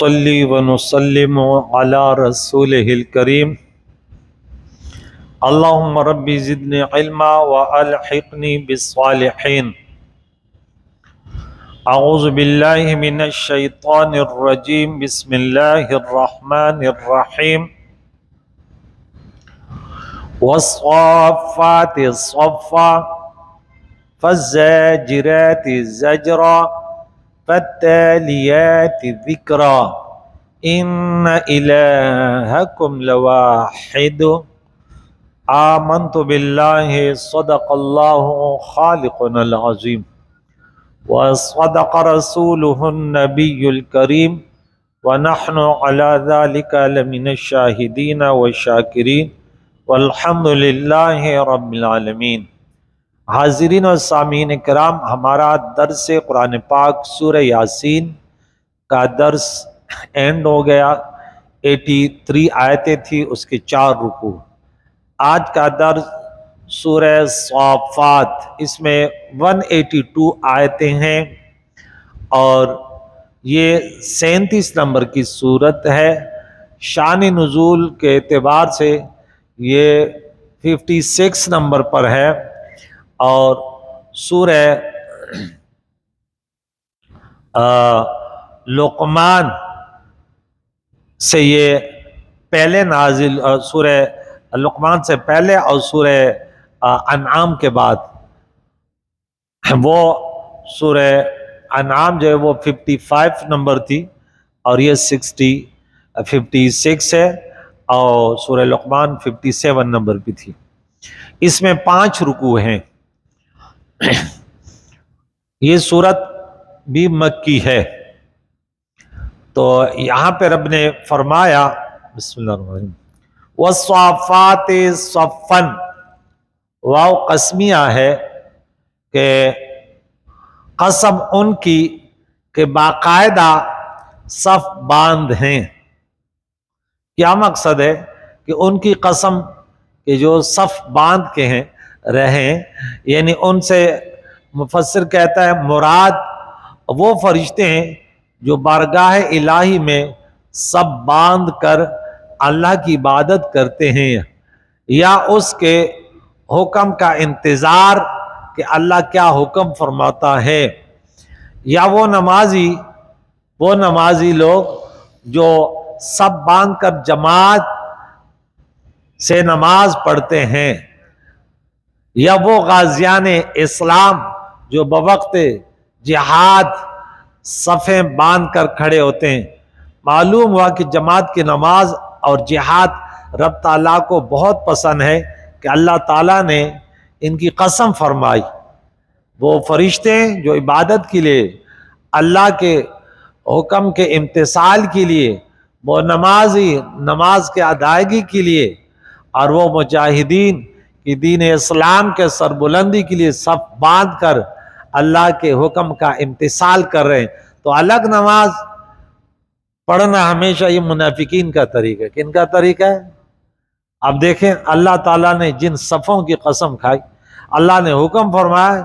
صلی ونسلم علی رسولہ الکریم اللہم ربی زدنی علما والحقنی بالصالحین اعوذ باللہ من الشیطان الرجیم بسم اللہ الرحمن الرحیم والصافات صفا فالزاجرات زجرا فالتاليات ذكرا إن إلهكم لواحد آمنت بالله صدق الله خالقنا العظيم وصدق رسوله النبي الكريم ونحن على ذلك لمن الشاهدين والشاكرين والحمد لله رب العالمین۔ حاضرین و سامعین کرام، ہمارا درس قرآن پاک سورہ یاسین کا درس اینڈ ہو گیا۔ 83 آیتیں تھی، اس کے 4 رکوع۔ آج کا درس سورہ صافات، اس میں 182 آیتیں ہیں اور یہ 37 نمبر کی سورت ہے۔ شان نزول کے اعتبار سے یہ 56 نمبر پر ہے اور سورہ لقمان سے یہ پہلے نازل، سورہ لقمان سے پہلے اور سورہ انعام کے بعد۔ وہ سورہ انعام جو ہے وہ 55 نمبر تھی اور یہ 56 ہے، اور سورہ لقمان 57 نمبر بھی تھی۔ اس میں 5 رکوع ہیں۔ یہ سورت بھی مکی ہے۔ تو یہاں پہ رب نے فرمایا، بسم اللہ الرحمن الرحیم، والصافات صفا، واو قسمیہ ہے کہ قسم ان کی کہ باقاعدہ صف باندھ ہیں۔ کیا مقصد ہے کہ ان کی قسم کہ جو صف باندھ کے ہیں رہیں، یعنی ان سے مفسر کہتا ہے مراد وہ فرشتے ہیں جو بارگاہ الہی میں صف باندھ کر اللہ کی عبادت کرتے ہیں یا اس کے حکم کا انتظار کہ اللہ کیا حکم فرماتا ہے، یا وہ نمازی لوگ جو صف باندھ کر جماعت سے نماز پڑھتے ہیں، یا وہ غازیان اسلام جو بوقت جہاد صفیں باندھ کر کھڑے ہوتے ہیں۔ معلوم ہوا کہ جماعت کی نماز اور جہاد رب تعالیٰ کو بہت پسند ہے کہ اللہ تعالیٰ نے ان کی قسم فرمائی۔ وہ فرشتے جو عبادت کے لیے، اللہ کے حکم کے امتثال کے لیے، وہ نماز کے ادائیگی کے لیے، اور وہ مجاہدین کہ دین اسلام کے سربلندی کے لیے صف باندھ کر اللہ کے حکم کا امتثال کر رہے ہیں، تو الگ نماز پڑھنا ہمیشہ یہ منافقین کا طریقہ ہے۔ کن کا طریقہ ہے؟ اب دیکھیں اللہ تعالیٰ نے جن صفوں کی قسم کھائی، اللہ نے حکم فرمایا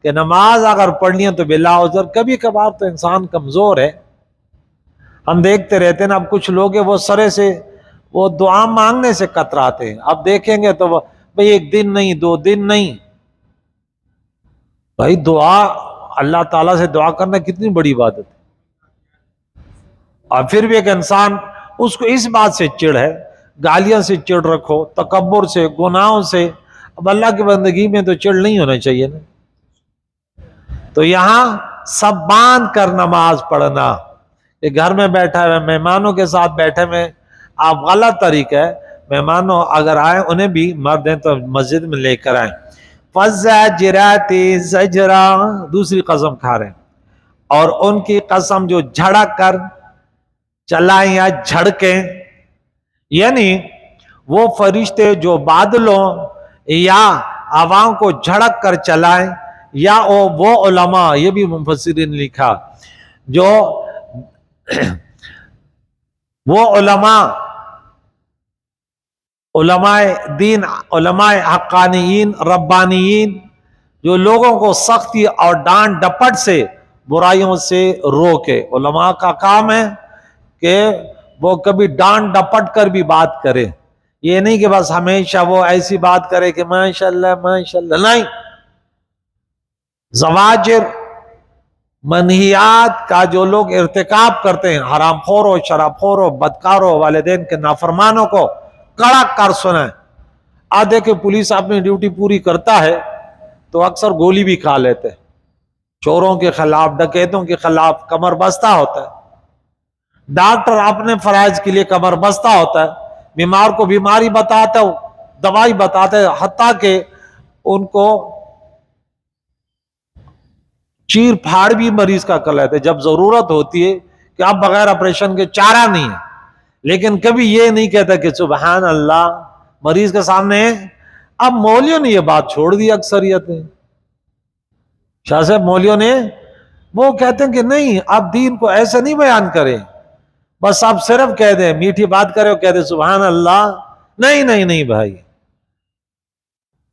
کہ نماز اگر پڑھنی ہے تو بلا عذر۔ کبھی کبھار تو انسان کمزور ہے، ہم دیکھتے رہتے ہیں نا، اب کچھ لوگ وہ سرے سے وہ دعا مانگنے سے کتراتے ہیں۔ اب دیکھیں گے تو بھئی 1 دن نہیں، 2 دن نہیں، بھائی دعا اللہ تعالیٰ سے دعا کرنا کتنی بڑی عبادت ہے۔ اور پھر بھی ایک انسان، اس کو اس بات سے چڑ ہے، گالیاں سے چڑ رکھو، تکبر سے، گناہوں سے۔ اب اللہ کی بندگی میں تو چڑ نہیں ہونا چاہیے نا۔ تو یہاں سب باندھ کر نماز پڑھنا، کہ گھر میں بیٹھا ہے مہمانوں کے ساتھ بیٹھے ہوئے، آپ غلط طریقہ ہے۔ مہمانوں اگر آئیں، انہیں بھی مرد ہیں تو مسجد میں لے کر آئیں۔ فَالزَّاجِرَاتِ زَجْرًا، دوسری قسم کھا رہے ہیں، اور ان کی قسم جو جھڑک کر چلائیں یا جھڑکیں، یعنی وہ فرشتے جو بادلوں یا عوام کو جھڑک کر چلائیں، یا وہ علماء، یہ بھی مفسرین نے لکھا، جو وہ علماء دین، علماء حقانیین، ربانیین، جو لوگوں کو سختی اور ڈانٹ ڈپٹ سے، برائیوں سے روکے۔ علماء کا کام ہے کہ وہ کبھی ڈانٹ ڈپٹ کر بھی بات کرے، یہ نہیں کہ بس ہمیشہ وہ ایسی بات کرے کہ ماشاءاللہ ماشاءاللہ، نہیں. زواجر منہیات کا جو لوگ ارتکاب کرتے ہیں، حرام خوروں، شراب خوروں، بدکاروں، والدین کے نافرمانوں کو کڑک کر سنائیں. آدھے کہ پولیس اپنی ڈیوٹی پوری کرتا ہے تو اکثر گولی بھی کھا لیتے ہیں. چوروں کے خلاف، ڈکیتوں کے خلاف کمر بستہ ہوتا ہے. ڈاکٹر اپنے فرائض کے لیے کمر بستہ ہوتا ہے، بیمار کو بیماری بتاتا ہے، دوائی بتاتا ہے، حتیٰ کہ ان کو چیر پھاڑ بھی مریض کا کر لیتے جب ضرورت ہوتی ہے کہ اب بغیر آپریشن کے چارہ نہیں ہے. لیکن کبھی یہ نہیں کہتا کہ سبحان اللہ مریض کے سامنے. اب مولیوں نے یہ بات چھوڑ دی، اکثریت نے، شاہ صاحب مولیوں نے، وہ کہتے ہیں کہ نہیں، آپ دین کو ایسے نہیں بیان کریں، بس آپ صرف کہہ دیں، میٹھی بات کرے اور کہہ دیں سبحان اللہ. نہیں نہیں نہیں بھائی،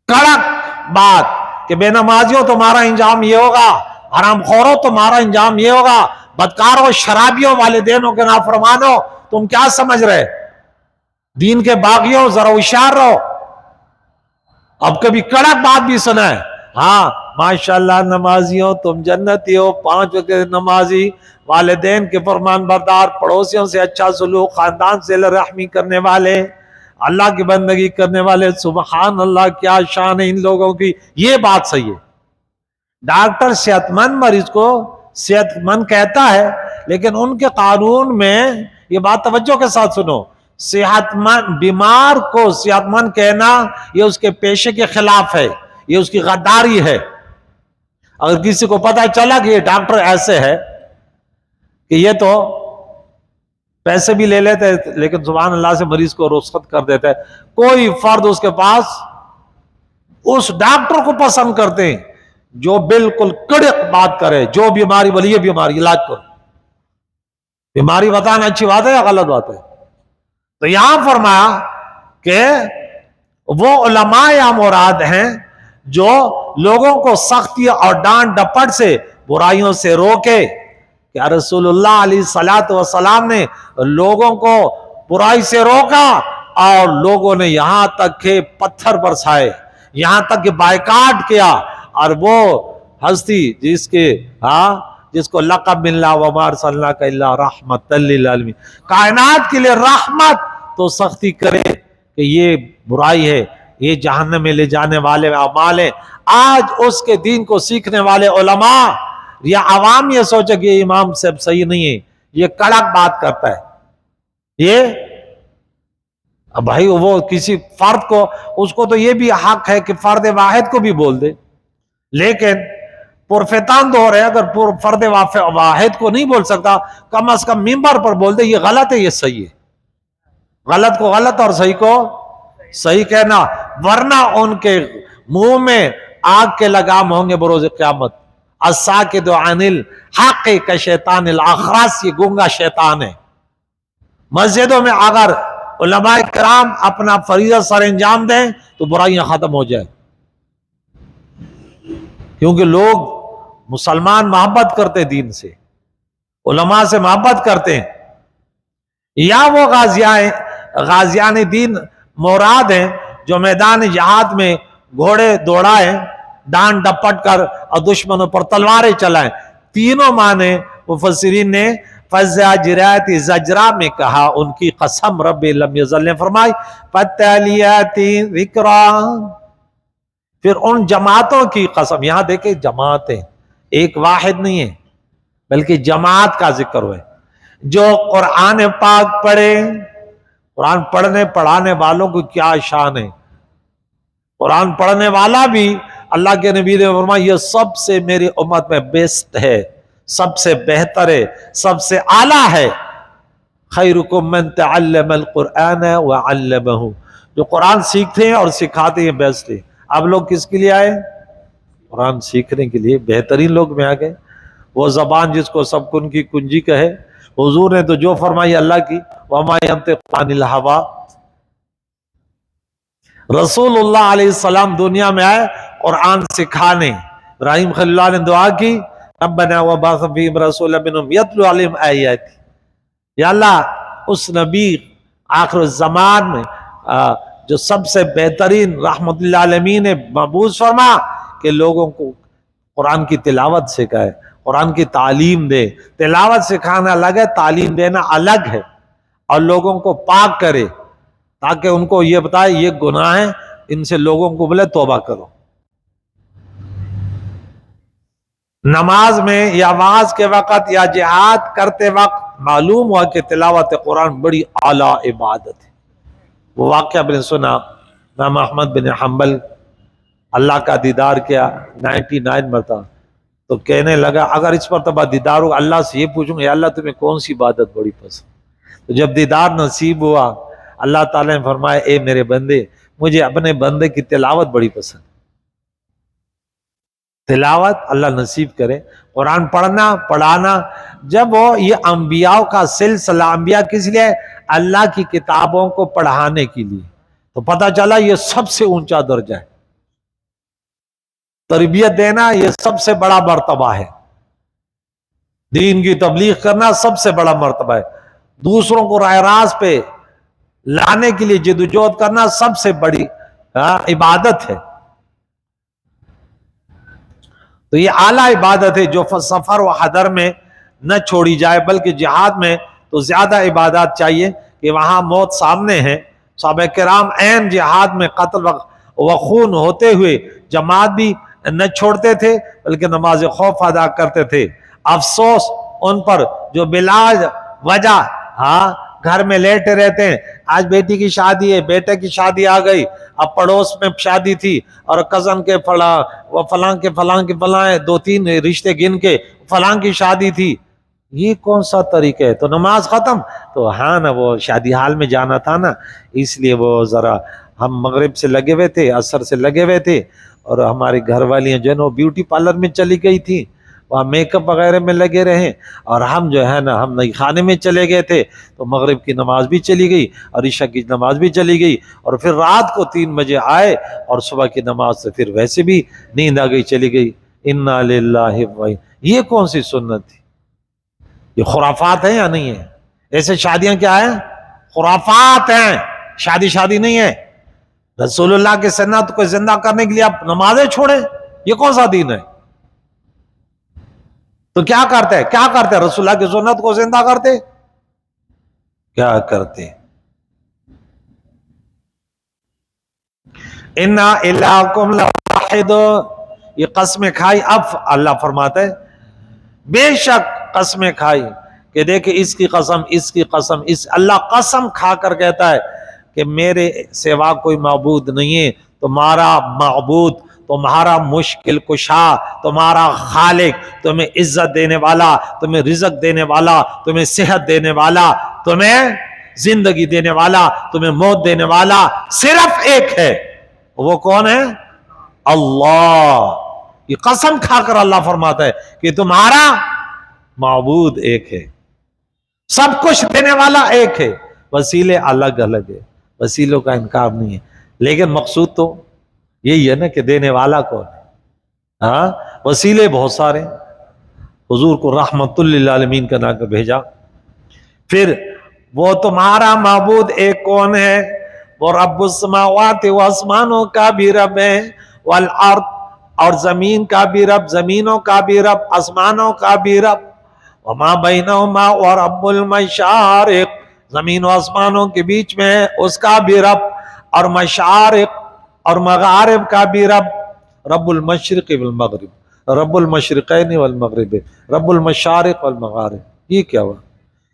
کڑک بات کہ بے نمازیوں تمہارا انجام یہ ہوگا، حرام خوروں تمہارا انجام یہ ہوگا، بدکاروں، شرابیوں، والدینوں کے نافرمانوں، تم کیا سمجھ رہے؟ دین کے باغیوں ذرا ہوشیار رہو. اب کبھی کڑک بات بھی سنائے، ہاں ماشاءاللہ نمازیوں تم جنتی ہو، 5 وقت نمازی، والدین کے فرمان بردار، پڑوسیوں سے اچھا سلوک، خاندان سے رحمی کرنے والے، اللہ کی بندگی کرنے والے. سبحان اللہ کیا شان ہے ان لوگوں کی. یہ بات صحیح ہے. ڈاکٹر صحت مند مریض کو صحت مند کہتا ہے، لیکن ان کے قانون میں یہ بات توجہ کے ساتھ سنو، صحت مند بیمار کو صحت مند کہنا یہ اس کے پیشے کے خلاف ہے، یہ اس کی غداری ہے. اگر کسی کو پتہ چلا کہ یہ ڈاکٹر ایسے ہے کہ یہ تو پیسے بھی لے لیتے لیکن سبحان اللہ سے مریض کو رخصت کر دیتا ہے، کوئی فرد اس کے پاس اس ڈاکٹر کو پسند کرتے ہیں جو بالکل کڑک بات کرے، جو بیماری بولی یہ بیماری علاج کرو. بیماری بتانا اچھی بات ہے یا غلط بات ہے؟ تو یہاں فرمایا کہ وہ علماء یا مراد ہیں جو لوگوں کو سختی اور ڈانٹ ڈپٹ سے، برائیوں سے روکے. کیا رسول اللہ علیہ السلام نے لوگوں کو برائی سے روکا اور لوگوں نے یہاں تک کہ پتھر برسائے، یہاں تک کہ بائیکاٹ کیا. اور وہ ہستی جس کو لقب ملا وما ارسلناک الا رحمۃ للعالمین، کائنات کے لیے رحمت، تو سختی کرے کہ یہ برائی ہے، یہ جہنم میں لے جانے والے اعمال ہیں. آج اس کے دین کو سیکھنے والے علماء یا عوام یہ سوچے کہ یہ امام صاحب صحیح نہیں ہے، یہ کڑک بات کرتا ہے. یہ اب بھائی وہ کسی فرد کو، اس کو تو یہ بھی حق ہے کہ فرد واحد کو بھی بول دے، لیکن پرفتان ہو رہے ہیں، اگر فرد واحد کو نہیں بول سکتا کم از کم ممبر پر بول دے یہ غلط ہے یہ صحیح ہے. غلط کو غلط اور صحیح کو صحیح کہنا، ورنہ ان کے منہ میں آگ کے لگام ہوں گے بروز قیامت. الساکت عن الحق کشیطان الاخرس، یہ گونگا شیطان ہے. مسجدوں میں اگر علماء کرام اپنا فریضہ سر انجام دیں تو برائیاں ختم ہو جائیں، کیونکہ لوگ مسلمان محبت کرتے دین سے، علماء سے محبت کرتے ہیں. یا وہ غازیان دین مراد ہیں جو میدان جہاد میں گھوڑے دوڑائیں، ڈانٹ ڈپٹ کر اور دشمنوں پر تلواریں چلائیں. تینوں معنی مفسرین نے فزاجرات زجرہ میں کہا، ان کی قسم رب لم یزل نے فرمائی فتالیات ذکرا. پھر ان جماعتوں کی قسم، یہاں دیکھیں جماعتیں ایک واحد نہیں ہے بلکہ جماعت کا ذکر ہوئے، جو قرآن پاک پڑھے. قرآن پڑھنے پڑھانے والوں کو کیا شان ہے. قرآن پڑھنے والا بھی اللہ کے نبی نے فرمایا یہ سب سے میری امت میں بیسٹ ہے، سب سے بہتر ہے، سب سے اعلیٰ ہے. خیرکم من تعلم القرآن وعلمہ، جو قرآن سیکھتے ہیں اور سکھاتے ہیں بیسٹ ہے. اب لوگ کس کے لیے آئے؟ قرآن سیکھنے کے لیے. بہترین لوگ میں آ گئے. وہ زبان جس کو سب کن کی کنجی کہے، حضور نے تو جو فرمائی اللہ کی، وما ينطق عن الهوى. رسول اللہ علیہ السلام دنیا میں آئے قرآن سکھانے. ابراہیم خلیل اللہ نے دعا کی ربنا وبعث فیہم رسولا منہم یتلو علیہم آیاتی. یا اللہ اس نبی آخر الزمان میں جو سب سے بہترین رحمت اللہ عالمین نے مبعوث فرما کہ لوگوں کو قرآن کی تلاوت سکھائے، قرآن کی تعلیم دے۔ تلاوت سکھانا الگ ہے، تعلیم دینا الگ ہے، اور لوگوں کو پاک کرے تاکہ ان کو یہ بتائے یہ گناہ ہیں، ان سے لوگوں کو بولے توبہ کرو۔ نماز میں یا وعظ کے وقت یا جہاد کرتے وقت معلوم ہوا کہ تلاوت قرآن بڑی اعلیٰ عبادت ہے۔ وہ واقعہ آپ نے سنا، امام احمد بن حنبل اللہ کا دیدار کیا 99 مرتبہ، تو کہنے لگا اگر اس مرتبہ دیدار ہو اللہ سے یہ پوچھوں گا یا اللہ تمہیں کون سی عبادت بڑی پسند؟ تو جب دیدار نصیب ہوا اللہ تعالیٰ نے فرمایا اے میرے بندے، مجھے اپنے بندے کی تلاوت بڑی پسند۔ تلاوت اللہ نصیب کرے، قرآن پڑھنا پڑھانا، جب وہ یہ انبیاء کا سلسلہ، انبیاء کس لیے؟ اللہ کی کتابوں کو پڑھانے کے لیے، تو پتہ چلا یہ سب سے اونچا درجہ ہے۔ تربیت دینا یہ سب سے بڑا مرتبہ ہے، دین کی تبلیغ کرنا سب سے بڑا مرتبہ ہے، دوسروں کو راہ راست پہ لانے کے لیے جدوجہد کرنا سب سے بڑی عبادت ہے۔ تو یہ اعلیٰ عبادت ہے جو سفر و حضر میں نہ چھوڑی جائے، بلکہ جہاد میں تو زیادہ عبادات چاہیے کہ وہاں موت سامنے ہے۔ صحابہ کرام عین جہاد میں قتل و خون ہوتے ہوئے جماعت بھی نہ چھوڑتے تھے بلکہ نماز خوف ادا کرتے تھے۔ افسوس ان پر جو بلا وجہ گھر میں لیٹے رہتے ہیں، آج بیٹی کی شادی ہے، بیٹے کی شادی آ گئی، اب پڑوس میں شادی تھی اور کزن کے فلاں کے فلاں دو تین رشتے گن کے فلاں کی شادی تھی، یہ کون سا طریقہ ہے؟ تو نماز ختم، تو ہاں نا وہ شادی حال میں جانا تھا نا، اس لیے وہ ذرا ہم مغرب سے لگے ہوئے تھے، عصر سے لگے ہوئے تھے، اور ہماری گھر والیاں جو ہے نا بیوٹی پارلر میں چلی گئی تھی، وہاں میک اپ وغیرہ میں لگے رہے، اور ہم جو ہے نا ہم نئی خانے میں چلے گئے تھے، تو مغرب کی نماز بھی چلی گئی اور عشاء کی نماز بھی چلی گئی، اور پھر رات کو 3 بجے آئے اور صبح کی نماز سے پھر ویسے بھی نیند آ گئی، چلی گئی۔ انا للہ و یہ کون سی سنت تھی؟ یہ خرافات ہیں یا نہیں ہیں؟ ایسے شادیاں کیا ہیں؟ خرافات ہیں، شادی نہیں ہے۔ رسول اللہ کی سنت کو زندہ کرنے کے لیے آپ نمازیں چھوڑیں، یہ کون سا دین ہے؟ تو کیا کرتے ہیں رسول اللہ کی سنت کو زندہ کرتے کیا کرتے؟ انا الہکم لواحد، یہ قسمیں کھائی، اب اللہ فرماتا ہے بے شک قسمیں کھائی کہ دیکھیں اس کی قسم، اللہ قسم کھا کر کہتا ہے کہ میرے سوا کوئی معبود نہیں ہے، تمہارا معبود، تمہارا مشکل کشا، تمہارا خالق، تمہیں عزت دینے والا، تمہیں رزق دینے والا، تمہیں صحت دینے والا، تمہیں زندگی دینے والا، تمہیں موت دینے والا صرف ایک ہے۔ وہ کون ہے؟ اللہ۔ یہ قسم کھا کر اللہ فرماتا ہے کہ تمہارا معبود ایک ہے، سب کچھ دینے والا ایک ہے، وسیلے الگ الگ ہے، وسیلوں کا انکار نہیں ہے، لیکن مقصود تو یہی ہے نا کہ دینے والا کون ہے؟ وسیلے بہت سارے، حضور کو رحمت للعالمین کا نام بھیجا۔ پھر وہ تمہارا معبود ایک کون ہے؟ وہ رب السماوات و آسمانوں کا بھی رب ہے، والارض، اور زمین کا بھی رب، زمینوں کا بھی رب، آسمانوں کا بھی رب، وما بینہما ورب المشارق، زمین و آسمانوں کے بیچ میں ہے اس کا بھی رب، اور مشارق اور مغارب کا بھی رب، رب المشرق والمغرب، رب المشرقین والمغرب، رب المشارق والمغارب۔ یہ کیا ہوا؟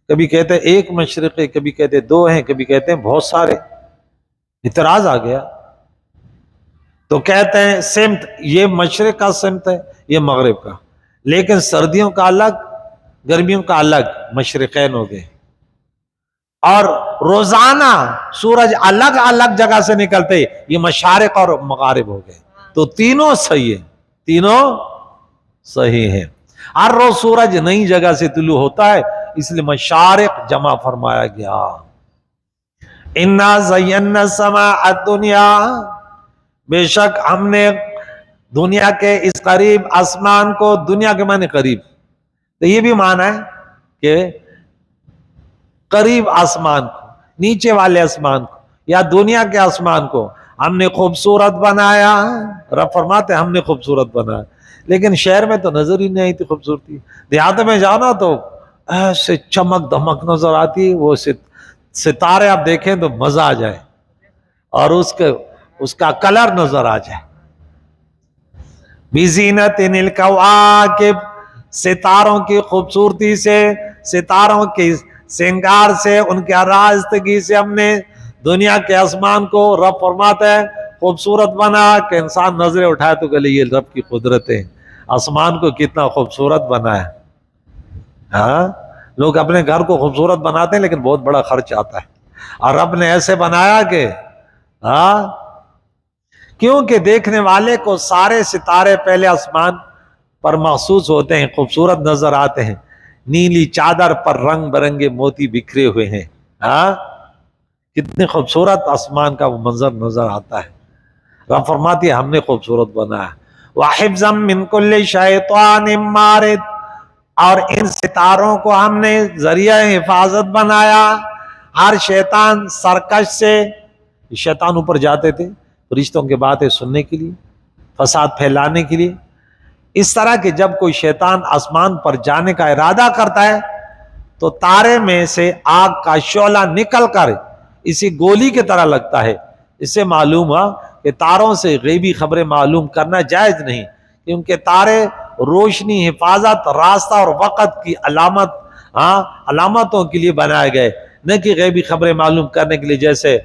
کبھی کہتے ہیں ایک مشرق ہے، کبھی کہتے ہیں 2 ہیں، کبھی کہتے ہیں بہت سارے، اعتراض آ گیا۔ تو کہتے ہیں سمت، یہ مشرق کا سمت ہے، یہ مغرب کا، لیکن سردیوں کا الگ، گرمیوں کا الگ، مشرقین ہو گئے، اور روزانہ سورج الگ الگ جگہ سے نکلتے، یہ مشارق اور مغارب ہو گئے، تو تینوں صحیح ہیں، تینوں صحیح ہیں۔ ہر روز سورج نئی جگہ سے طلوع ہوتا ہے، اس لیے مشارق جمع فرمایا گیا۔ انا زینا السماء الدنیا، بے شک ہم نے دنیا کے اس قریب آسمان کو، دنیا کے معنی قریب، تو یہ بھی معنی ہے کہ قریب آسمان کو، نیچے والے آسمان کو یا دنیا کے آسمان کو ہم نے خوبصورت بنایا. رب فرماتے ہم نے خوبصورت بنایا. لیکن شہر میں تو نظر ہی نہیں آئی تھی خوبصورتی. دیہات میں جانا تو ایسے چمک دمک نظر آتی، وہ ستارے آپ دیکھیں تو مزہ آ جائے، اور اس کا کلر نظر آ جائے. بِزِینَةٍ الْکَوَاکِب، ستاروں کی خوبصورتی سے، ستاروں کے سنگار سے، ان کے آراستگی سے ہم نے دنیا کے آسمان کو، رب فرماتا ہے، خوبصورت بنا کہ انسان نظریں اٹھائے تو کہ یہ رب کی قدرت ہے. آسمان کو کتنا خوبصورت بنایا. ہاں، لوگ اپنے گھر کو خوبصورت بناتے ہیں لیکن بہت بڑا خرچ آتا ہے، اور رب نے ایسے بنایا کہ کیونکہ دیکھنے والے کو سارے ستارے پہلے آسمان پر محسوس ہوتے ہیں، خوبصورت نظر آتے ہیں. نیلی چادر پر رنگ برنگے موتی بکھرے ہوئے ہیں. کتنے خوبصورت آسمان کا وہ منظر نظر آتا ہے. رب فرماتی ہے ہم نے خوبصورت بنایا. وَحِفْظًا مِّن كُلِّ شَيْطَانٍ مَارِدٍ، اور ان ستاروں کو ہم نے ذریعہ حفاظت بنایا ہر شیطان سرکش سے. شیطان اوپر جاتے تھے فرشتوں کے باتیں سننے کے لیے، فساد پھیلانے کے لیے. اس طرح کہ جب کوئی شیطان آسمان پر جانے کا ارادہ کرتا ہے تو تارے میں سے آگ کا شعلہ نکل کر اسی گولی کی طرح لگتا ہے. اس سے معلوم ہوا کہ تاروں سے غیبی خبریں معلوم کرنا جائز نہیں، کیونکہ تارے روشنی، حفاظت، راستہ اور وقت کی علامتوں کے لیے بنائے گئے، نہ کہ غیبی خبریں معلوم کرنے کے لیے جیسے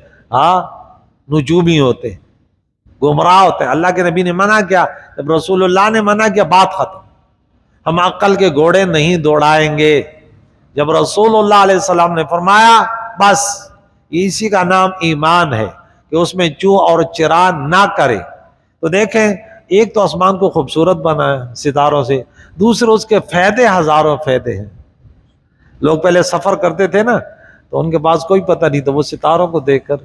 نجومی ہوتے، گمراہ ہوتے ہیں. اللہ کے نبی نے منع کیا، جب رسول اللہ نے منع کیا بات ختم. ہم عقل کے گھوڑے نہیں دوڑائیں گے. جب رسول اللہ علیہ السلام نے فرمایا بس اسی کا نام ایمان ہے کہ اس میں چوں اور چرا نہ کرے. تو دیکھیں، ایک تو آسمان کو خوبصورت بنایا ستاروں سے، دوسرے اس کے فائدے ہزاروں فائدے ہیں. لوگ پہلے سفر کرتے تھے نا تو ان کے پاس کوئی پتہ نہیں، تو وہ ستاروں کو دیکھ کر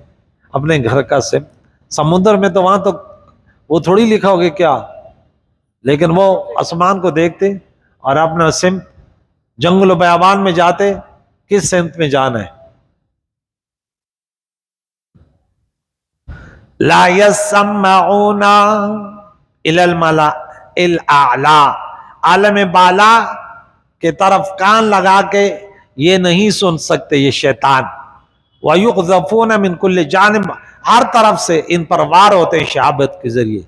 اپنے گھر کا سمندر میں تو وہاں تو وہ تھوڑی لکھا ہوگا کیا، لیکن وہ آسمان کو دیکھتے اور اپنا سمت، جنگل و بیابان میں جاتے کس سمت میں جانا ہے. لا يسمعون الى الملأ الاعلى، عالم بالا کے طرف کان لگا کے یہ نہیں سن سکتے یہ شیطان. وَيُقْذَفُونَ مِن كُلِّ جانب، ہر طرف سے ان پر وار ہوتے ہیں شہابت کے ذریعے،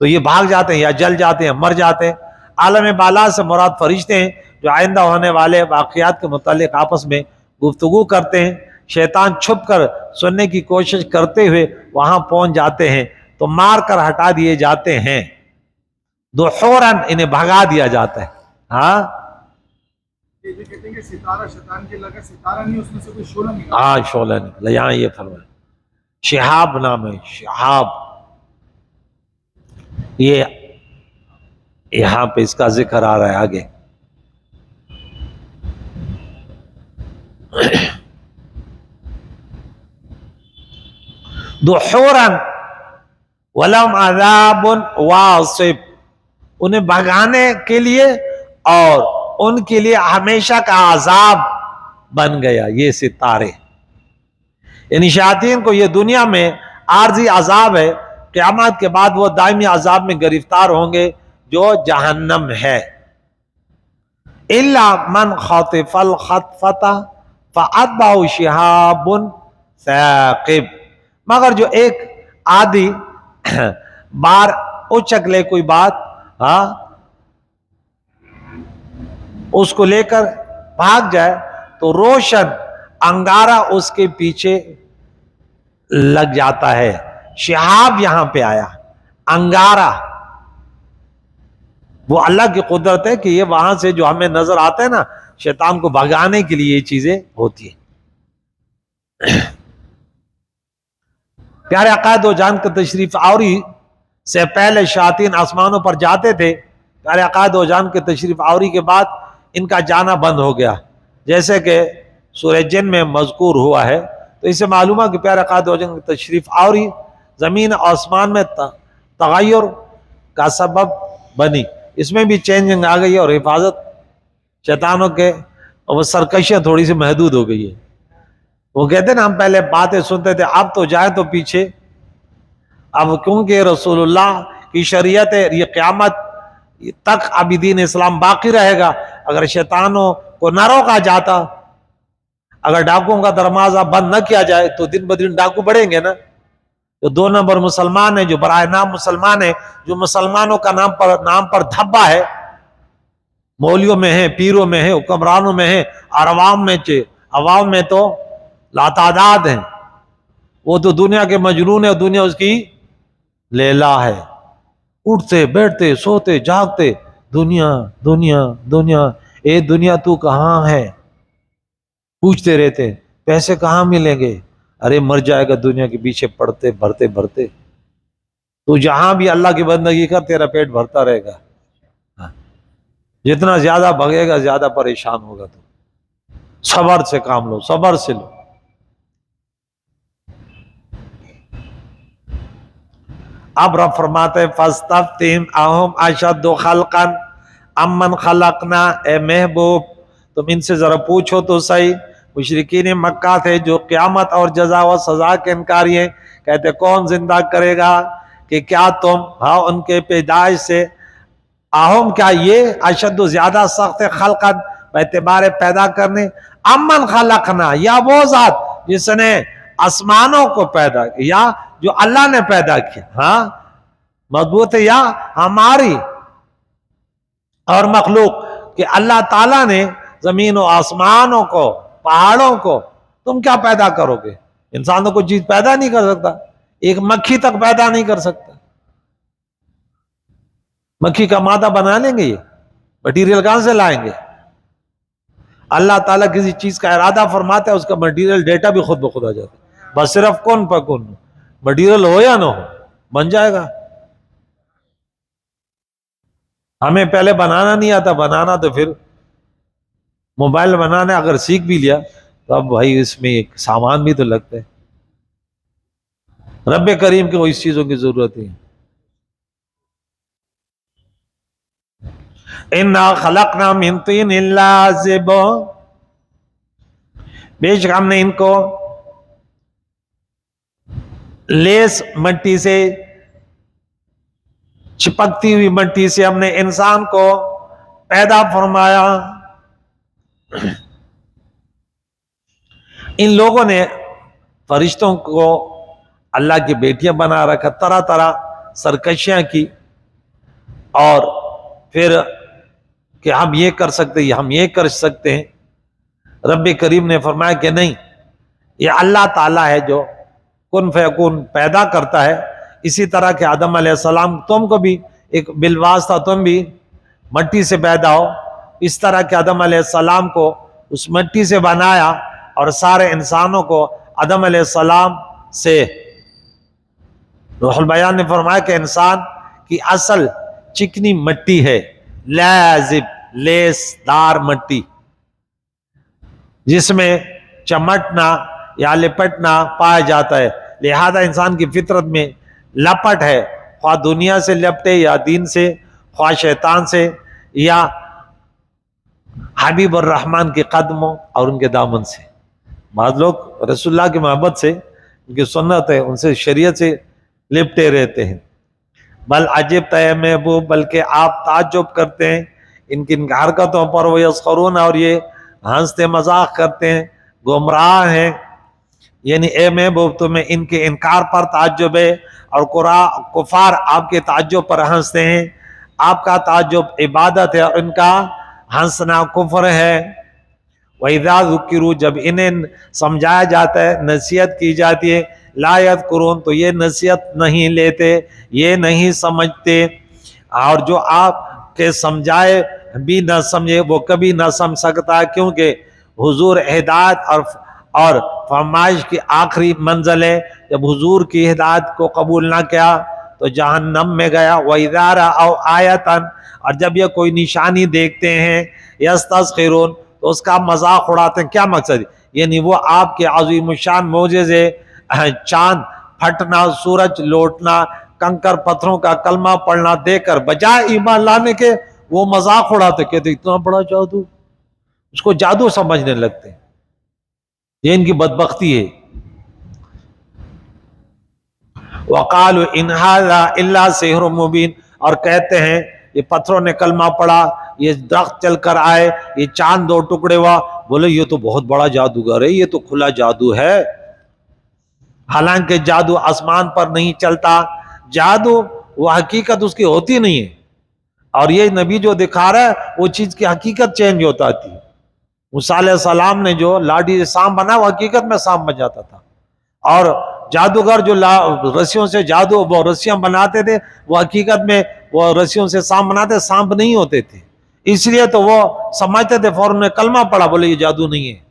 تو یہ بھاگ جاتے ہیں یا جل جاتے ہیں، مر جاتے ہیں. عالم بالا سے مراد فرشتے ہیں جو آئندہ ہونے والے واقعات کے متعلق آپس میں گفتگو کرتے ہیں. شیطان چھپ کر سننے کی کوشش کرتے ہوئے وہاں پہنچ جاتے ہیں تو مار کر ہٹا دیے جاتے ہیں. دحوراً، انہیں بھگا دیا جاتا ہے. یہ کہتے ہیں کہ ستارہ شیطان کے لگا ستارہ نہیں، اس میں سے کوئی شعلہ نکلا. شعلہ نکلا. یہاں یہ فرمایا شہاب نام ہے، شہاب. یہ یہاں پہ اس کا ذکر آ رہا ہے آگے. دحوراً ولہم عذاب واصب، انہیں بھگانے کے لیے اور ان کے لیے ہمیشہ کا عذاب بن گیا یہ ستارے. یعنی شیاطین کو یہ دنیا میں عارضی عذاب ہے، قیامت کے بعد وہ دائمی عذاب میں گرفتار ہوں گے جو جہنم ہے. الا من خطف الخطفة فاتبعه شهاب ثاقب، مگر جو ایک آدھی بار اچک لے کوئی بات، اس کو لے کر بھاگ جائے تو روشن انگارہ اس کے پیچھے لگ جاتا ہے. شہاب یہاں پہ آیا، انگارہ وہ اللہ کی قدرت ہے کہ یہ وہاں سے جو ہمیں نظر آتا ہے نا، شیطان کو بھگانے کے لیے یہ چیزیں ہوتی ہیں. پیارے آقا دو جان کا تشریف آوری سے پہلے شیاطین آسمانوں پر جاتے تھے. پیارے آقا دو جان کے تشریف آوری کے بعد ان کا جانا بند ہو گیا، جیسے کہ سورہ جن میں مذکور ہوا ہے. تو اس سے معلوم ہے کہ پیارے آقا دو جان کی تشریف آوری زمین آسمان میں تغیر کا سبب بنی. اس میں بھی چینجنگ آ گئی ہے اور حفاظت شیطانوں کے اور سرکشیاں تھوڑی سی محدود ہو گئی ہے. وہ کہتے نا ہم پہلے باتیں سنتے تھے، اب تو جائے تو پیچھے، اب کیونکہ رسول اللہ کی شریعت ہے، یہ قیامت تک ابھی دین اسلام باقی رہے گا۔ اگر شیطانوں کو نہ روکا جاتا، اگر ڈاکوؤں کا دروازہ بند نہ کیا جائے تو دن بدن ڈاکو بڑھیں گے نا۔ جو 2 نمبر مسلمان ہیں، جو برائے نام مسلمان ہیں، جو مسلمانوں کا نام پر دھبا ہے، مولیوں میں ہیں، پیروں میں ہیں، حکمرانوں میں ہیں، اور عوام میں تو لاتعداد ہیں، وہ تو دنیا کے مجنون ہے، دنیا اس کی لیلا ہے، اٹھتے بیٹھتے سوتے جاگتے دنیا دنیا دنیا، اے دنیا تو کہاں ہے، پوچھتے رہتے پیسے کہاں ملیں گے، ارے مر جائے گا دنیا کے پیچھے پڑتے بھرتے بھرتے، تو جہاں بھی اللہ کی بندگی کر تیرا پیٹ بھرتا رہے گا، جتنا زیادہ بھگے گا زیادہ پریشان ہوگا، تو صبر سے کام لو، صبر سے لو۔ اب رب فرماتے ہیں فَاسْتَفْتِهِمْ أَهُمْ أَشَدُّ خَلْقًا أَمْ مَنْ خَلَقْنَا، اے محبوب تم ان سے ذرا پوچھو تو صحیح، مشرکین مکہ تھے جو قیامت اور جزا و سزا کے انکاری ہیں، کہتے کون زندہ کرے گا، کہ کیا تم ہاں ان کے پیدائش سے، آہم کیا یہ اشد زیادہ سخت خلقاً اعتبار پیدا کرنے، امن خلقنا یا وہ ذات جس نے آسمانوں کو پیدا کیا، یا جو اللہ نے پیدا کیا، ہاں مضبوط ہے، یا ہماری اور مخلوق، کہ اللہ تعالیٰ نے زمین و آسمانوں کو، پہاڑوں کو، تم کیا پیدا کرو گے؟ انسان تو کوئی چیز پیدا نہیں کر سکتا، ایک مکھی تک پیدا نہیں کر سکتا، مکھی کا مادہ بنا لیں گے، یہ مٹیریل کہاں سے لائیں گے؟ اللہ تعالیٰ کسی چیز کا ارادہ فرماتا ہے، اس کا مٹیریل ڈیٹا بھی خود بخود آ جاتا ہے، بس صرف کن پکن، مٹیریل ہو یا نہ ہو بن جائے گا۔ ہمیں پہلے بنانا نہیں آتا، بنانا تو پھر موبائل بنانا اگر سیکھ بھی لیا تو اب بھائی اس میں ایک سامان بھی تو لگتا ہے، رب کریم کو اس چیزوں کی ضرورت ہے۔ اِنَّا خَلَقْنَا مِن طِينٍ لَازِبٍ، بے شک ہم نے ان کو لیس مٹی سے، چپکتی ہوئی مٹی سے ہم نے انسان کو پیدا فرمایا۔ ان لوگوں نے فرشتوں کو اللہ کی بیٹیاں بنا رکھا، طرح طرح سرکشیاں کی، اور پھر کہ ہم یہ کر سکتے ہیں، ہم یہ کر سکتے ہیں۔ رب کریم نے فرمایا کہ نہیں، یہ اللہ تعالیٰ ہے جو کن فیکون پیدا کرتا ہے، اسی طرح کہ آدم علیہ السلام تم کو بھی ایک بالواسطہ تم بھی مٹی سے پیدا ہو، اس طرح کہ آدم علیہ السلام کو اس مٹی سے بنایا، اور سارے انسانوں کو آدم علیہ السلام سے۔ روح البیان نے فرمایا کہ انسان کی اصل چکنی مٹی ہے، لازب لیس دار مٹی، جس میں چمٹنا یا لپٹنا پایا جاتا ہے، لہذا انسان کی فطرت میں لپٹ ہے، خواہ دنیا سے لپٹے یا دین سے، خواہ شیطان سے یا حبیب الرحمن کے قدموں اور ان کے دامن سے۔ بعض لوگ رسول اللہ کی محبت سے، ان کی سنت ہے، ان سے شریعت سے لپٹے رہتے ہیں۔ بل عجبت اے محبوب، بلکہ آپ تعجب کرتے ہیں ان کی حرکتوں پر، وہ یسخرون، اور یہ ہنستے مذاق کرتے ہیں، گمراہ ہیں۔ یعنی اے محبوب تمہیں ان کے انکار پر تعجب ہے، اور کفار آپ کے تعجب پر ہنستے ہیں۔ آپ کا تعجب عبادت ہے اور ان کا ہنسنا کفر ہے۔ وَإِذَا ذُكِّرُوا، جب انہیں سمجھایا جاتا ہے، نصیحت کی جاتی ہے، لا يذكرون، تو یہ نصیحت نہیں لیتے، یہ نہیں سمجھتے، اور جو آپ کے سمجھائے بھی نہ سمجھے وہ کبھی نہ سمجھ سکتا، کیونکہ حضور ہدایت اور فرمائش کی آخری منزل ہے۔ جب حضور کی ہدایت کو قبول نہ کیا تو جہنم میں گیا۔ وَإِذَا رَأَوْا آیَةً، اور جب یہ کوئی نشانی دیکھتے ہیں، یستسخرون، تو اس کا مذاق اڑاتے ہیں۔ کیا مقصد ہے؟ یعنی وہ آپ کے عظیم الشان معجزے، چاند پھٹنا، سورج لوٹنا، کنکر پتھروں کا کلمہ پڑھنا دیکھ کر بجائے ایمان لانے کے وہ مذاق اڑاتے، کہتے اتنا بڑا جادو، اس کو جادو سمجھنے لگتے ہیں۔ یہ ان کی بدبختی ہے. وقالوا ان هذا الا سحر مبین، اور کہتے ہیں یہ پتھروں نے کلمہ پڑھا، یہ درخت چل کر آئے، یہ چاند 2 ٹکڑے ہوا، بولے یہ تو بہت بڑا جادوگر ہے، یہ تو کھلا جادو ہے. حالانکہ جادو آسمان پر نہیں چلتا، جادو وہ حقیقت اس کی ہوتی نہیں ہے، اور یہ نبی جو دکھا رہا ہے وہ چیز کی حقیقت چینج ہوتا تھی. موسیٰ علیہ السلام نے جو لاٹھی سے سانپ بنا وہ حقیقت میں سانپ بن جاتا تھا، اور جادوگر جو رسیوں سے جادو وہ رسیاں بناتے تھے وہ حقیقت میں وہ رسیوں سے سانپ بناتے، سانپ نہیں ہوتے تھے. اس لیے تو وہ سمجھتے تھے، فوراً نے کلمہ پڑھا، بولے یہ جادو نہیں ہے.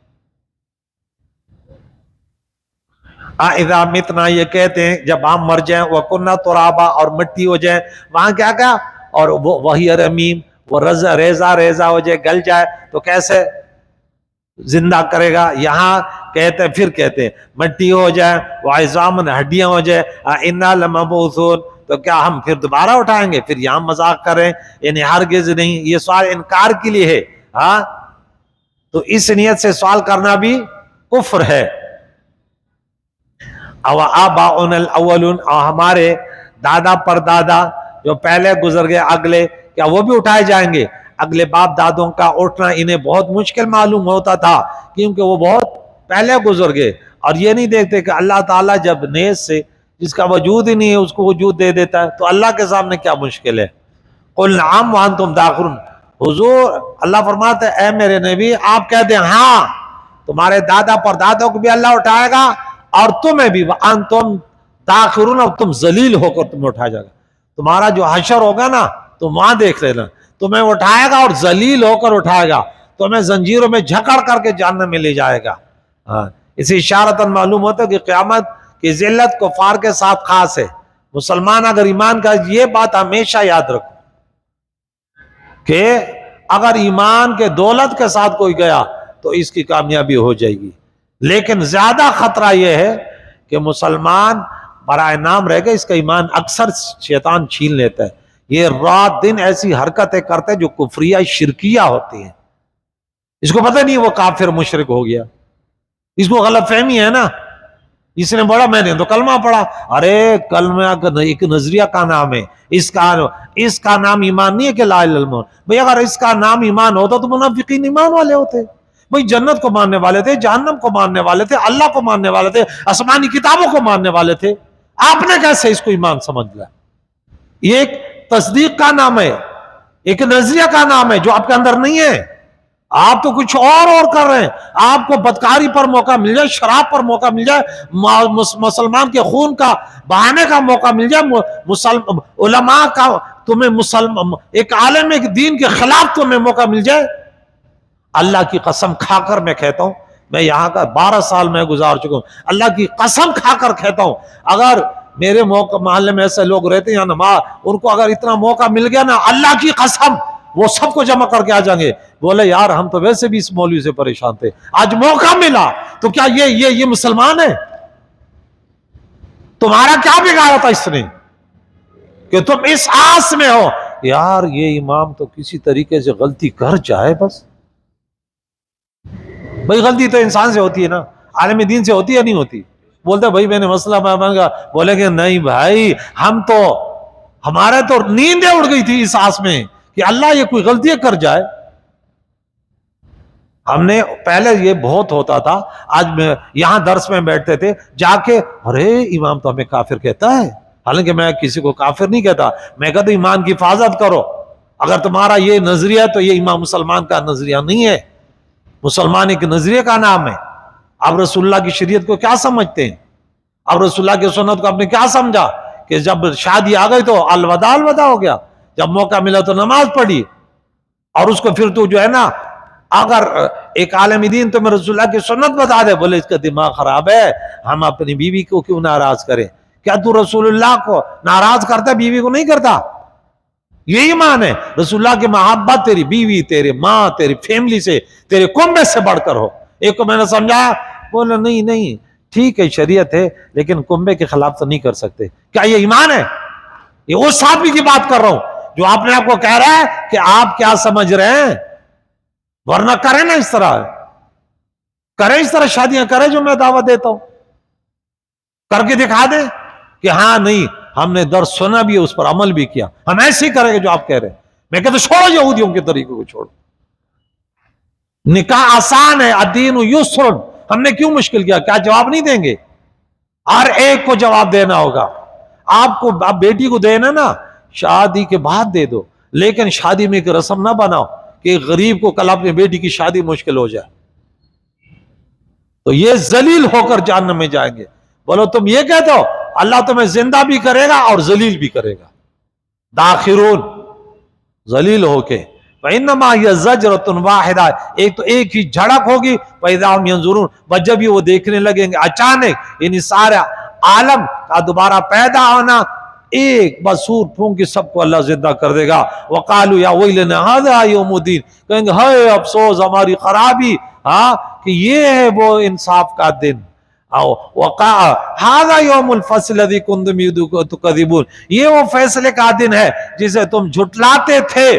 اذا متنا، یہ کہتے ہیں جب ہم مر جائیں، وَكُنَّا تُرَابًا، اور مٹی ہو جائیں، وہاں کیا کہا، اور وہی رمیم، وہ ریزہ ہو جائے، گل جائے تو کیسے زندہ کرے گا. یہاں کہتے پھر کہتے ہیں مٹی ہو جائے، وَعِظَامًا، ہڈیاں ہو جائے، اِنَّا لَمَبْعُوثُونَ، تو کیا ہم پھر دوبارہ اٹھائیں گے. پھر یہاں مذاق کریں، یعنی ہرگز نہیں. یہ سوال انکار کے لیے ہے، ہاں، تو اس نیت سے سوال کرنا بھی کفر ہے. او آباؤنا الاولون، اور ہمارے دادا پر دادا جو پہلے گزر گئے، اگلے، کیا وہ بھی اٹھائے جائیں گے؟ اگلے باپ دادوں کا اٹھنا انہیں بہت مشکل معلوم ہوتا تھا، کیونکہ وہ بہت پہلے گزر گئے، اور یہ نہیں دیکھتے کہ اللہ تعالیٰ جب نیز سے جس کا وجود ہی نہیں ہے اس کو وجود دے دیتا ہے، تو اللہ کے سامنے کیا مشکل ہے. قل نعم وانتم داخرون، حضور اللہ فرماتے ہیں اے میرے نبی آپ کہہ دیں ہاں، تمہارے دادا پر دادوں کو بھی اللہ اٹھائے گا، اور تمہیں بھی، وانتم داخرون، اور تم ذلیل ہو کر تمہیں اٹھایا جائے گا. تمہارا جو حشر ہوگا نا تم وہاں دیکھ لینا، تمہیں اٹھائے گا اور ذلیل ہو کر اٹھائے گا، تمہیں زنجیروں میں جھکڑ کر کے جہنم میں لے جائے گا. اسی اشارتاً معلوم ہوتا ہے کہ قیامت کی ذلت کفار کے ساتھ خاص ہے. مسلمان اگر ایمان کا، یہ بات ہمیشہ یاد رکھو کہ اگر ایمان کے دولت کے ساتھ کوئی گیا تو اس کی کامیابی ہو جائے گی، لیکن زیادہ خطرہ یہ ہے کہ مسلمان برائے نام رہ گئے، اس کا ایمان اکثر شیطان چھین لیتا ہے. یہ رات دن ایسی حرکتیں کرتے جو کفریہ شرکیہ ہوتی ہیں، اس کو پتہ نہیں وہ کافر مشرک ہو گیا، اس کو غلط فہمی ہے نا. اس نے بڑا میں نے تو کلمہ پڑھا، ارے کلمہ ایک نظریہ کا نام ہے، اس کا نام ایمان نہیں ہے کہ لا الہ الا اللہ. بھئی اگر اس کا نام ایمان ہوتا تو منافقین ایمان والے ہوتے، بھئی جنت کو ماننے والے تھے، جہنم کو ماننے والے تھے، اللہ کو ماننے والے تھے، آسمانی کتابوں کو ماننے والے تھے. آپ نے کیسے اس کو ایمان سمجھ لیا؟ یہ ایک تصدیق کا نام ہے، ایک نظریہ کا نام ہے جو آپ کے اندر نہیں ہے. آپ تو کچھ اور کر رہے ہیں. آپ کو بدکاری پر موقع مل جائے، شراب پر موقع مل جائے، مسلمان کے خون کا بہانے کا موقع مل جائے، علماء کا تمہیں ایک عالم ایک دین کے خلاف تمہیں موقع مل جائے، اللہ کی قسم کھا کر میں کہتا ہوں، میں یہاں کا 12 سال میں گزار چکا ہوں، اللہ کی قسم کھا کر کہتا ہوں، اگر میرے محلے میں ایسے لوگ رہتے ہیں یا ان کو اگر اتنا موقع مل گیا نا، اللہ کی قسم وہ سب کو جمع کر کے آ جائیں گے، بولے یار ہم تو ویسے بھی اس مولوی سے پریشان تھے، آج موقع ملا تو کیا یہ مسلمان ہے؟ تمہارا کیا بگاڑا تھا اس نے کہ تم اس آس میں ہو یار یہ امام تو کسی طریقے سے غلطی کر جائے بس. بھئی غلطی تو انسان سے ہوتی ہے نا، عالم دین سے ہوتی ہے نہیں ہوتی؟ بولتے بھائی میں نے مسئلہ مانگا، بولے کہ نہیں بھائی ہمارے تو نیندیں اڑ گئی تھی اس آس میں کہ اللہ یہ کوئی غلطی کر جائے. ہم نے پہلے یہ بہت ہوتا تھا، آج میں یہاں درس میں بیٹھتے تھے جا کے، ارے امام تو ہمیں کافر کہتا ہے، حالانکہ میں کسی کو کافر نہیں کہتا، میں کہتا ہوں ایمان کی حفاظت کرو. اگر تمہارا یہ نظریہ تو یہ امام مسلمان کا نظریہ نہیں ہے، مسلمان ایک نظریے کا نام ہے. آپ رسول اللہ کی شریعت کو کیا سمجھتے ہیں؟ اب رسول اللہ کی سنت کو آپ نے کیا سمجھا کہ جب شادی آ گئی تو الوداع ہو گیا، جب موقع ملا تو نماز پڑھی، اور اس کو پھر تو جو ہے نا، اگر ایک عالم دین تو میں رسول اللہ کی سنت بتا دے، بولے اس کا دماغ خراب ہے، ہم اپنی بیوی کو کیوں ناراض کریں؟ کیا تو رسول اللہ کو ناراض کرتا بیوی کو نہیں کرتا؟ یہ ایمان ہے. رسول اللہ کی محبت تیری بیوی، تیرے ماں، تیری فیملی سے، تیرے کنبے سے بڑھ کر ہو. ایک کو میں نے سمجھایا، بولا نہیں ٹھیک ہے شریعت ہے لیکن کنبے کے خلاف تو نہیں کر سکتے. کیا یہ ایمان ہے؟ یہ اس آدمی کی بات کر رہا ہوں جو اپنے آپ کو کہہ رہا ہے کہ آپ کیا سمجھ رہے ہیں، ورنہ کریں نا اس طرح. کرے اس طرح شادیاں کرے جو میں دعوت دیتا ہوں, کر کے دکھا دے کہ ہاں نہیں ہم نے درس سنا بھی ہے, اس پر عمل بھی کیا, ہم ایسے ہی کریں گے جو آپ کہہ رہے ہیں. میں کہتا چھوڑو یہودیوں کے طریقے کو چھوڑو, نکاح آسان ہے, الدین یسر, ہم نے کیوں مشکل کیا؟ کیا جواب نہیں دیں گے؟ ہر ایک کو جواب دینا ہوگا. آپ کو آپ بیٹی کو دینا نا شادی کے بعد دے دو, لیکن شادی میں ایک رسم نہ بناؤ کہ غریب کو کل اپنی بیٹی کی شادی مشکل ہو جائے, تو یہ ذلیل ہو کر جہنم میں جائیں گے. بولو تم یہ کہتے ہو اللہ تمہیں زندہ بھی کرے گا اور ذلیل بھی کرے گا, داخرون, ذلیل ہو کے. وَإِنَّمَا هِيَ زَجْرَةٌ وَاحِدَةٌ, ایک تو ایک ہی جھڑک ہوگی, وَإِذَا هُمْ يَنظُرُونَ, بس جب یہ وہ دیکھنے لگیں گے اچانک, یعنی سارا عالم کا دوبارہ پیدا ہونا, ایک بس سور پھونک کے سب کو اللہ زندہ کر دے گا. وَقَالُوا يَا وَيْلَنَا هَذَا يَوْمُ الدِّينِ, کہیں گے ہائے افسوس ہماری خرابی, ہاں کہ یہ ہے وہ انصاف کا دن. هَذَا يَوْمُ الْفَصْلِ الَّذِي كُنتُمْ تُكَذِّبُونَ, یہ وہ فیصلے کا دن ہے جسے تم جھٹلاتے تھے.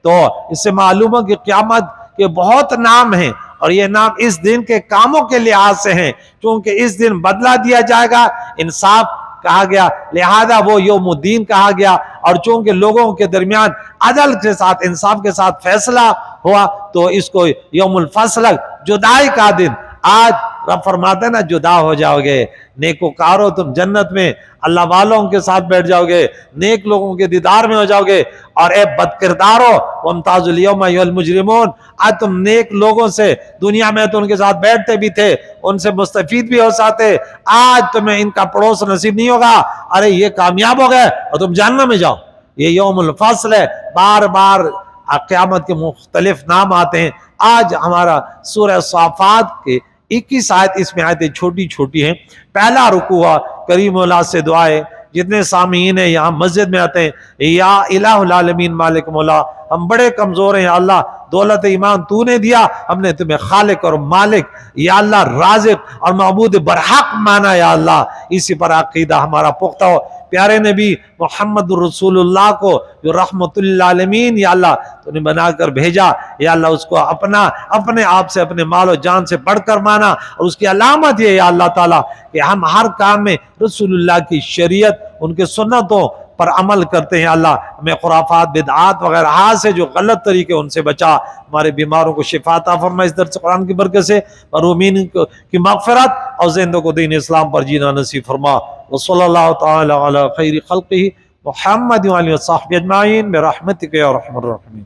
تو اس سے معلوم ہے کہ قیامت کے بہت نام ہیں, اور یہ نام اس دن کے کاموں کے لحاظ سے ہیں, چونکہ اس دن بدلہ دیا جائے گا, انصاف کہا گیا, لہذا وہ یوم الدین کہا گیا. اور چونکہ لوگوں کے درمیان عدل کے ساتھ انصاف کے ساتھ فیصلہ ہوا, تو اس کو یوم الفصل, جدائی کا دن. آج رب فرماتے ہیں نا جدا ہو جاؤ گے, نیکوکارو تم جنت میں اللہ والوں کے ساتھ بیٹھ جاؤ گے, نیک لوگوں کے دیدار میں ہو جاؤ گے. اور اے بد کردارو وامتازوا اليوم ایھا المجرمون, آج تم نیک لوگوں سے دنیا میں تو ان کے ساتھ بیٹھتے بھی تھے, ان سے مستفید بھی ہو سکتے, آج تمہیں ان کا پڑوس نصیب نہیں ہوگا. ارے یہ کامیاب ہو گئے اور تم جہنم میں جاؤ. یہ یوم الفصل ہے, بار بار قیامت کے مختلف نام آتے ہیں. آج ہمارا سورہ صافات کے 21 آیت, اس میں آیتیں چھوٹی چھوٹی ہیں. پہلا رکوع ہوا, کریم اللہ سے دعائیں, جتنے سامعین ہیں یہاں مسجد میں آتے ہیں, یا الہ العالمین مالک مولا, ہم بڑے کمزور ہیں, یا اللہ دولت ایمان تو نے دیا, ہم نے تمہیں خالق اور مالک, یا اللہ رازق اور معبود برحق مانا, یا اللہ اسی پر عقیدہ ہمارا پختہ ہو. پیارے نبی محمد رسول اللہ کو جو رحمت للعالمین یا اللہ تو نے بنا کر بھیجا, یا اللہ اس کو اپنے آپ سے, اپنے مال و جان سے بڑھ کر مانا. اور اس کی علامت یہ یا اللہ تعالیٰ کہ ہم ہر کام میں رسول اللہ کی شریعت, ان کے سنتوں پر عمل کرتے ہیں. اللہ ہمیں خرافات, بدعات وغیرہ سے جو غلط طریقے ان سے بچا, ہمارے بیماروں کو شفا عطا فرما اس درس قرآن کی برکت سے, مرحومین کی مغفرت اور زندوں کو دین اسلام پر جینا نصیب فرما. وصلی اللہ تعالی علی خیر خلقہ محمد وعلی صحبہ اجمعین برحمتک یا ارحم الراحمین.